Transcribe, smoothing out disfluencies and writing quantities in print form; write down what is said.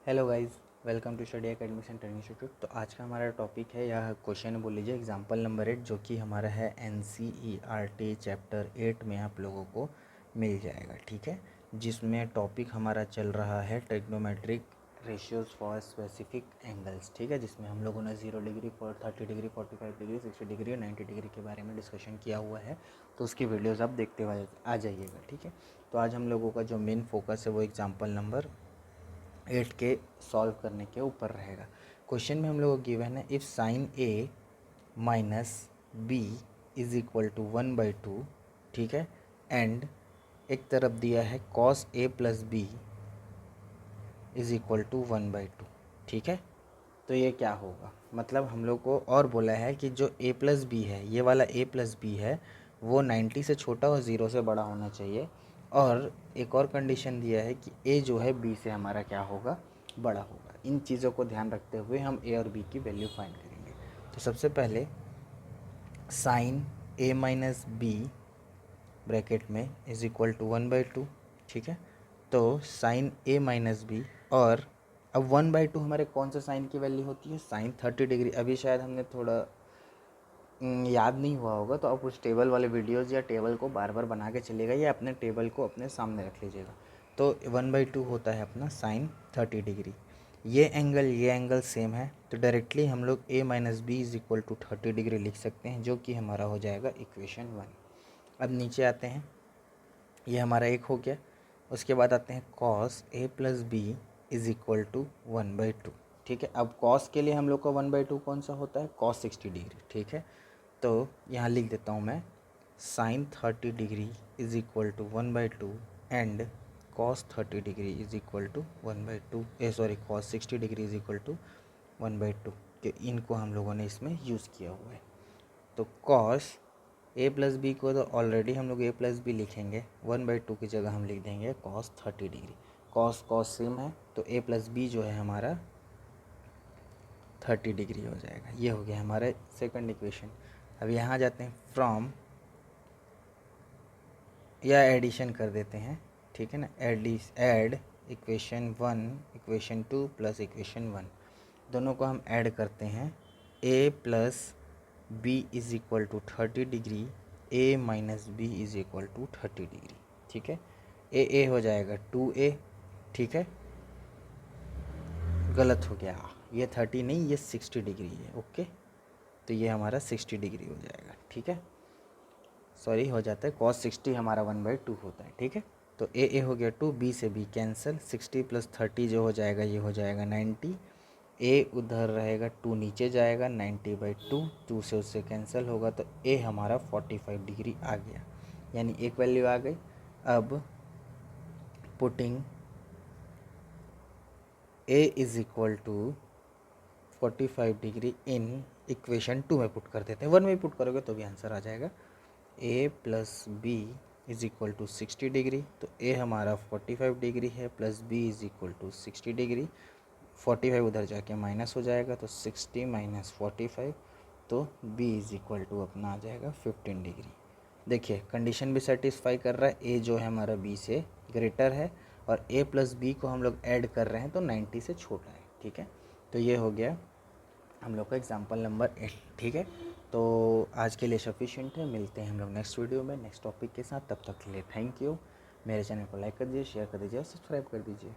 Hello guys, welcome to study academy training institute. तो आज का हमारा टॉपिक है यह क्वेश्चन बोल लीजिए एग्जांपल नंबर 8, जो कि हमारा है NCERT चैप्टर 8 में आप लोगों को मिल जाएगा। ठीक है, जिसमें टॉपिक हमारा चल रहा है trigonometric ratios for specific angles. ठीक है, जिसमें हम लोगों ने 0 डिग्री, 30 डिग्री, 45 डिग्री, 60 डिग्री और 90 डिग्री के बारे में डिस्कशन किया हुआ है। तो उसकी वीडियोज़ आप देखते हुए आ जाइएगा। ठीक है, तो आज हम लोगों का जो मेन फोकस है वो एग्जाम्पल नंबर 8 के सॉल्व करने के ऊपर रहेगा। क्वेश्चन में हम लोग को गिवन है if sine A minus B is equal to 1/2। ठीक है, एंड एक तरफ दिया है cos A plus B is equal to 1/2। ठीक है, तो ये क्या होगा, मतलब हम लोग को और बोला है कि जो a प्लस बी है, ये वाला a प्लस बी है, वो 90 से छोटा और 0 से बड़ा होना चाहिए। और एक और कंडीशन दिया है कि a जो है b से हमारा क्या होगा, बड़ा होगा। इन चीज़ों को ध्यान रखते हुए हम a और b की वैल्यू फाइंड करेंगे। तो सबसे पहले sine a minus B bracket में इज इक्वल टू 1/2। ठीक है, तो साइन a माइनस बी, और अब 1/2 हमारे कौन सा साइन की वैल्यू होती है, साइन 30 डिग्री। अभी शायद हमने थोड़ा याद नहीं हुआ होगा, तो आप उस टेबल वाले वीडियोज़ या टेबल को बार बार बना के चलेगा या अपने टेबल को अपने सामने रख लीजिएगा। तो 1/2 होता है अपना साइन 30 डिग्री। ये एंगल सेम है, तो डायरेक्टली हम लोग a minus B is equal to 30 degree लिख सकते हैं, जो कि हमारा हो जाएगा इक्वेशन 1। अब नीचे आते हैं, ये हमारा एक हो गया। उसके बाद आते हैं cos A plus B is equal to 1/2। ठीक है, अब कॉस के लिए हम लोग का 1/2 कौन सा होता है, कॉस 60 डिग्री। ठीक है, तो यहाँ लिख देता हूँ मैं sine 30 degree is equal to 1/2 and cos 30 degree is equal to 1/2, cos 60 degree is equal to 1/2 कि इनको हम लोगों ने इसमें यूज़ किया हुआ है। तो कॉस ए प्लस बी को तो ऑलरेडी हम लोग ए प्लस बी लिखेंगे, 1/2 की जगह हम लिख देंगे cos 30 degree. Cos cos same है, तो ए प्लस बी जो है हमारा 30 डिग्री हो जाएगा। ये हो गया हमारा सेकंड इक्वेशन। अब यहाँ जाते हैं फ्रॉम, या एडिशन कर देते हैं। ठीक है ना, add equation 1 equation 2 plus equation 1, दोनों को हम ऐड करते हैं। A plus B is equal to 30 degree, A minus B is equal to 30 degree. ठीक है, ए हो जाएगा 2a। ठीक है, गलत हो गया, ये 30 नहीं, ये 60 डिग्री है। ओके, तो ये हमारा 60 डिग्री हो जाएगा। ठीक है, सॉरी हो जाता है कॉस 60 हमारा 1/2 होता है। ठीक है, तो ए हो गया 2, बी से बी कैंसिल, 60 प्लस 30 जो हो जाएगा ये हो जाएगा 90। ए उधर रहेगा, 2 नीचे जाएगा, 90/2, 2 से उससे कैंसिल होगा, तो ए हमारा 45 डिग्री आ गया, यानी एक वैल्यू आ गई। अब putting A is equal to 45 degree in equation 2 में पुट कर देते हैं, 1 में पुट करोगे तो भी आंसर आ जाएगा। A plus B is equal to 60 degree, तो ए हमारा 45 डिग्री है, plus B is equal to 60 degree. 45 उधर जाके माइनस हो जाएगा, तो 60 माइनस 45, तो b इज इक्वल टू अपना आ जाएगा 15 डिग्री। देखिए कंडीशन भी सेटिस्फाई कर रहा है, a जो है हमारा b से ग्रेटर है, और a प्लस बी को हम लोग ऐड कर रहे हैं तो 90 से छोटा है। ठीक है, तो ये हो गया हम लोग का एग्जाम्पल नंबर 8। ठीक है, तो आज के लिए सफिशिएंट है। मिलते हैं हम लोग नेक्स्ट वीडियो में नेक्स्ट टॉपिक के साथ, तब तक के लिए थैंक यू। मेरे चैनल को लाइक कर दीजिए, शेयर कर दीजिए और सब्सक्राइब कर दीजिए।